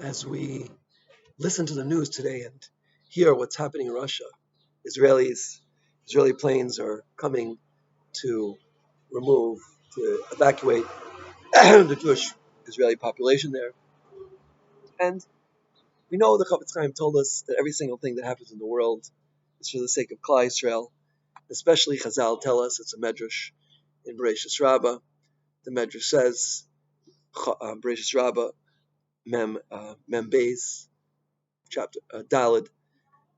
as we listen to the news today and hear what's happening in Russia. Israeli planes are coming to remove, to evacuate the Jewish Israeli population there. And we know the Chafetz Chaim told us that every single thing that happens in the world is for the sake of Klal Yisrael. Especially Chazal tell us, it's a medrash in Bereshis Rabbah. The medrash says, Bereshis Rabbah, Mem Beis, chapter Daled.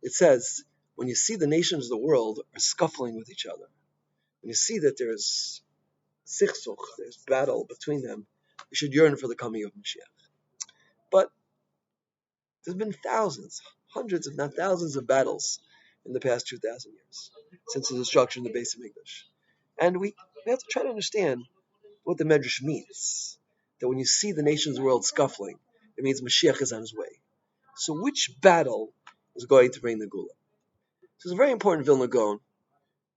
It says, when you see the nations of the world are scuffling with each other, when you see that there's sichsuch, there's battle between them, you should yearn for the coming of Mashiach. But there's been thousands, hundreds, if not thousands of battles in the past 2,000 years since the destruction of the base of English. And we have to try to understand what the Medrash means. That when you see the nations of the world scuffling, it means Mashiach is on his way. So which battle is going to bring the Gula? So it's a very important Vilna Gaon,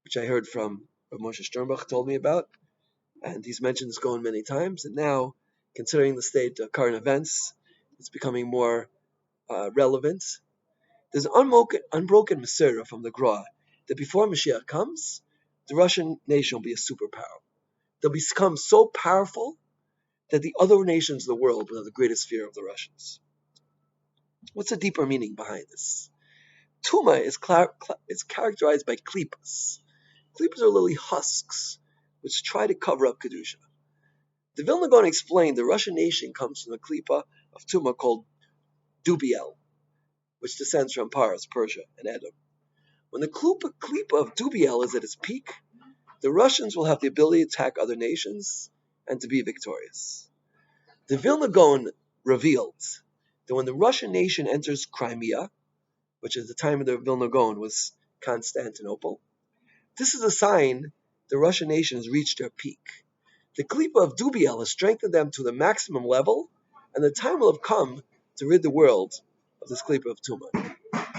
which I heard from Moshe Sternbuch told me about, and he's mentioned this Gaon many times, and now, considering the state of current events, it's becoming more relevant. There's an unbroken Masira from the Gra that before Mashiach comes, the Russian nation will be a superpower. They'll become so powerful that the other nations of the world will have the greatest fear of the Russians. What's the deeper meaning behind this? Tuma is characterized by klipas. Klipas are literally husks, which try to cover up Kedusha. The Vilna Gaon explained the Russian nation comes from a klipa of Tuma called Dubiel, which descends from Paras, Persia, and Edom. When the klipa of Dubiel is at its peak, the Russians will have the ability to attack other nations and to be victorious. The Vilna Gaon revealed that when the Russian nation enters Crimea, which at the time of the Vilna Gaon was Constantinople, this is a sign the Russian nation has reached their peak. The Klipa of Dubiel has strengthened them to the maximum level, and the time will have come to rid the world of this Klipa of Tuma.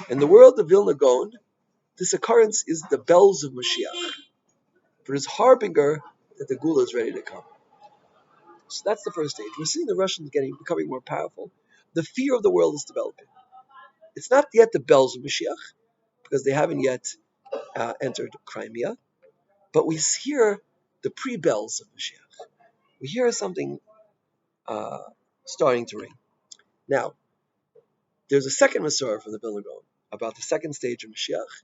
In the world of Vilna Gaon, this occurrence is the bells of Mashiach, for it is harbinger that the Gula is ready to come. So that's the first stage. We're seeing the Russians becoming more powerful. The fear of the world is developing. It's not yet the bells of Mashiach, because they haven't yet entered Crimea, but we hear the pre-bells of Mashiach. We hear something starting to ring. Now, there's a second Masorah from the Vilna Gaon about the second stage of Mashiach.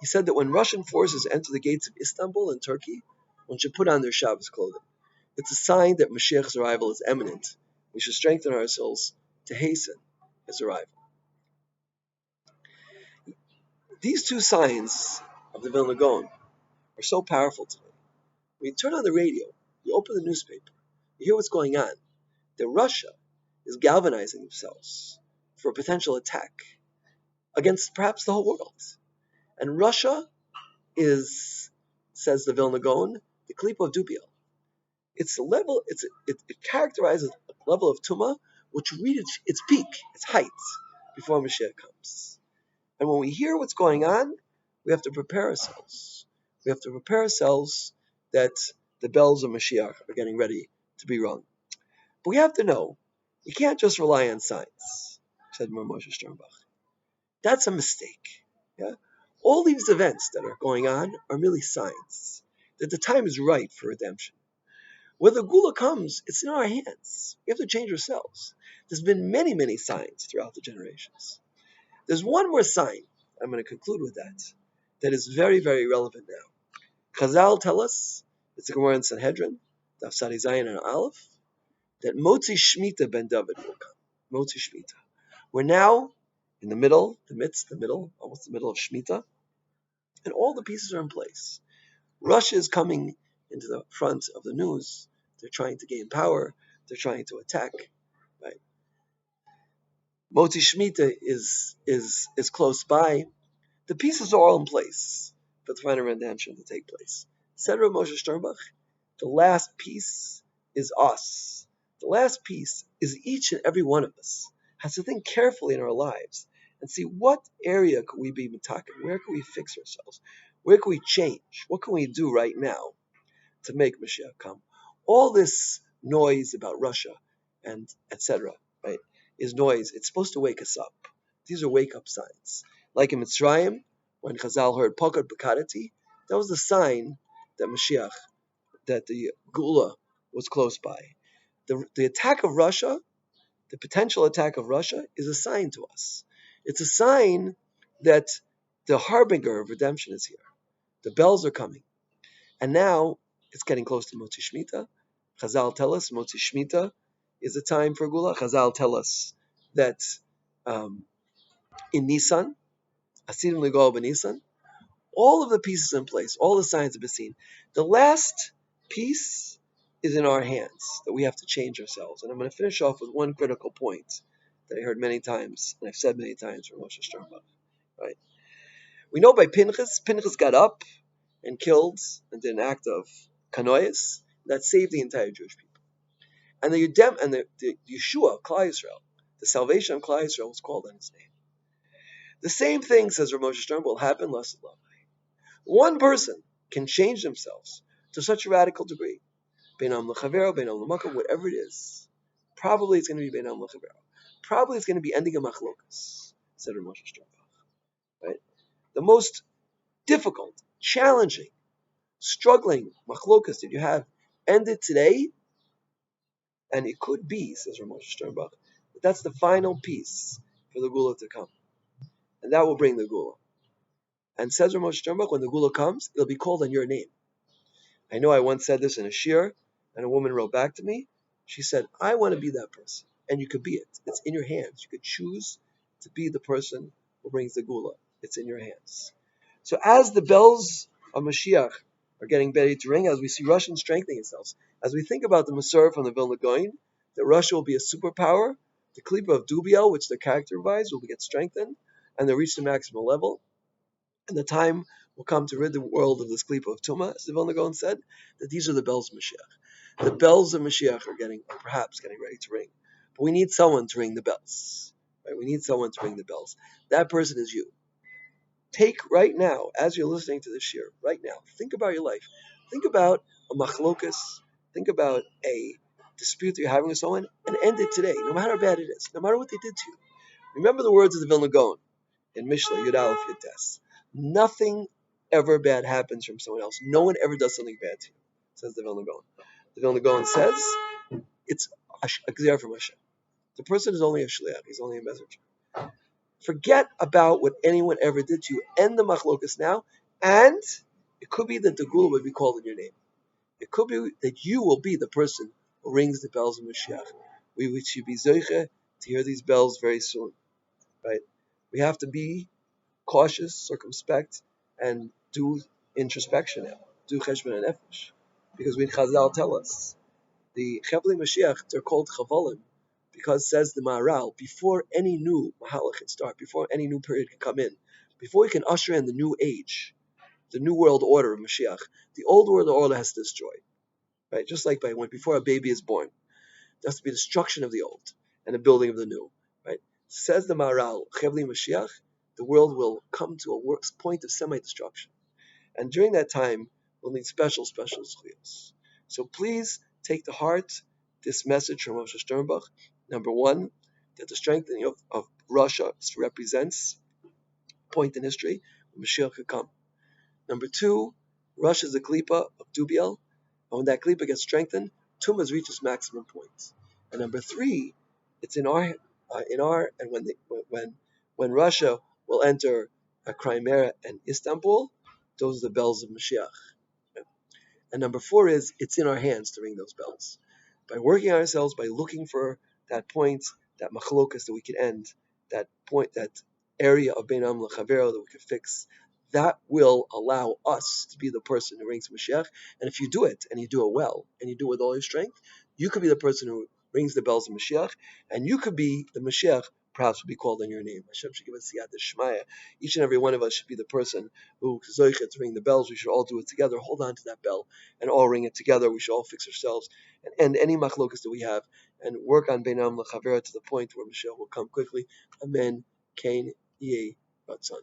He said that when Russian forces enter the gates of Istanbul in Turkey, one should put on their Shabbos clothing. It's a sign that Mashiach's arrival is imminent. We should strengthen ourselves to hasten his arrival. These two signs of the Vilna Gaon are so powerful today. When you turn on the radio, you open the newspaper, you hear what's going on, that Russia is galvanizing themselves for a potential attack against perhaps the whole world. And Russia is, says the Vilna Gaon, the Klipa of Dubiel. It characterizes a level of Tuma which reaches its peak, its height, before Mashiach comes. And when we hear what's going on, we have to prepare ourselves. We have to prepare ourselves that the bells of Mashiach are getting ready to be rung. But we have to know, you can't just rely on signs, said Moshe Sternbuch. That's a mistake. Yeah? All these events that are going on are merely signs that the time is right for redemption. When the Gula comes, it's in our hands. We have to change ourselves. There's been many, many signs throughout the generations. There's one more sign, I'm going to conclude with that is very, very relevant now. Chazal tell us, it's the Gemara in Sanhedrin, Daf Sadi Zayin and Aleph, that Motzi Shemitah ben David will come. Motzi Shemitah. We're now in the middle, almost the middle of Shemitah, and all the pieces are in place. Russia is coming into the front of the news. They're trying to gain power. They're trying to attack. Right? Motzi Shemitah is close by. The pieces are all in place for the final redemption to take place. Said Rav Moshe Sternbuch, the last piece is us. The last piece is each and every one of us has to think carefully in our lives and see what area could we be mitaken, where can we fix ourselves, where can we change, what can we do right now to make Mashiach come. All this noise about Russia and etc. Right? is noise. It's supposed to wake us up. These are wake-up signs. Like in Mitzrayim, when Chazal heard Pakad Bakadati, that was the sign that Mashiach, that the Gula was close by. The attack of Russia, the potential attack of Russia, is a sign to us. It's a sign that the harbinger of redemption is here. The bells are coming. And now it's getting close to Motzi Shemitah. Chazal tell us Motzi Shemitah is a time for Gula. Chazal tell us that in Nisan, Asidim Ligo B'Nisan, all of the pieces in place, all the signs have been seen. The last piece is in our hands, that we have to change ourselves. And I'm going to finish off with one critical point that I heard many times, and I've said many times from Moshe Sternbuch. Right? We know by Pinchas got up and killed and did an act of kanois that saved the entire Jewish people. And the Yeshua, Klal Yisrael, the salvation of Klal Yisrael was called on his name. The same thing, says Rav Moshe Sternbuch, will happen less and less. One person can change themselves to such a radical degree. Beinam l'chavero, beinam l'makom, whatever it is. Probably it's going to be beinam l'chavero. Probably it's going to be ending a machlokas, said Rav Moshe Sternbuch. Right? The most difficult, challenging, struggling machlokas that you have ended today, and it could be, says Rav Moshe Sternbuch, that that's the final piece for the Gula to come. And that will bring the Gula. And says Rav Moshe Sternbuch, when the Gula comes, it'll be called on your name. I know I once said this in a shir, and a woman wrote back to me. She said, I want to be that person. And you could be it. It's in your hands. You could choose to be the person who brings the Gula. It's in your hands. So as the bells of Mashiach are getting ready to ring, as we see Russia strengthening itself, as we think about the Masorah from the Vilna Gaon, that Russia will be a superpower, the Klipa of Dubiel, which they're characterized, will get strengthened, and they'll reach the maximum level. And the time will come to rid the world of this klipa of Tumah, as the Vilna Gaon said, that these are the bells of Mashiach. The bells of Mashiach are perhaps getting ready to ring. But we need someone to ring the bells. Right? We need someone to ring the bells. That person is you. Take right now, as you're listening to this shir, right now, think about your life. Think about a machlokas. Think about a dispute that you're having with someone, and end it today, no matter how bad it is, no matter what they did to you. Remember the words of the Vilna Gaon in Mishle, Yud Aleph Yud Tes. Nothing ever bad happens from someone else. No one ever does something bad to you, says the Vilna Gaon. The Vilna Gaon says it's a gzera from Hashem. The person is only a shliach. He's only a messenger. Forget about what anyone ever did to you. End the machlokas now, and it could be that the gula would be called in your name. It could be that you will be the person who rings the bells of Mashiach. We should be zoiche to hear these bells very soon. Right? We have to be cautious, circumspect, and do introspection now. Do cheshbon nefesh. Because we Chazal tell us, the Chevli Mashiach, they're called Chavalim, because says the Maharal, before any new Mahalach can start, before any new period can come in, before we can usher in the new age, the new world order of Mashiach, the old world order has to destroy. Right? Just like before a baby is born, there has to be destruction of the old and the building of the new. Right? Says the Maharal, Chevli Mashiach, the world will come to a point of semi-destruction. And during that time, we'll need special zchuyos. So please take to heart this message from Moshe Sternbuch. Number one, that the strengthening of Russia represents a point in history when Mashiach could come. Number two, Russia is a klipa of Dubiel, and when that klipa gets strengthened, Tumah has reached its maximum point. And number three, it's in our and when Russia will enter Crimea and Istanbul, those are the bells of Mashiach. And number four is, it's in our hands to ring those bells. By working on ourselves, by looking for that point, that machlokas that we can end, that point, that area of Beinam L'Chavero that we can fix, that will allow us to be the person who rings Mashiach. And if you do it, and you do it well, and you do it with all your strength, you could be the person who rings the bells of Mashiach, and you could be the Mashiach, perhaps will be called on your name. Hashem should give us siyata shmaya. Each and every one of us should be the person who zoichet to ring the bells. We should all do it together. Hold on to that bell and all ring it together. We should all fix ourselves and end any machlokas that we have and work on Beinam L'Chavera to the point where Mashiach will come quickly. Amen. Kain Yeh Ratzon.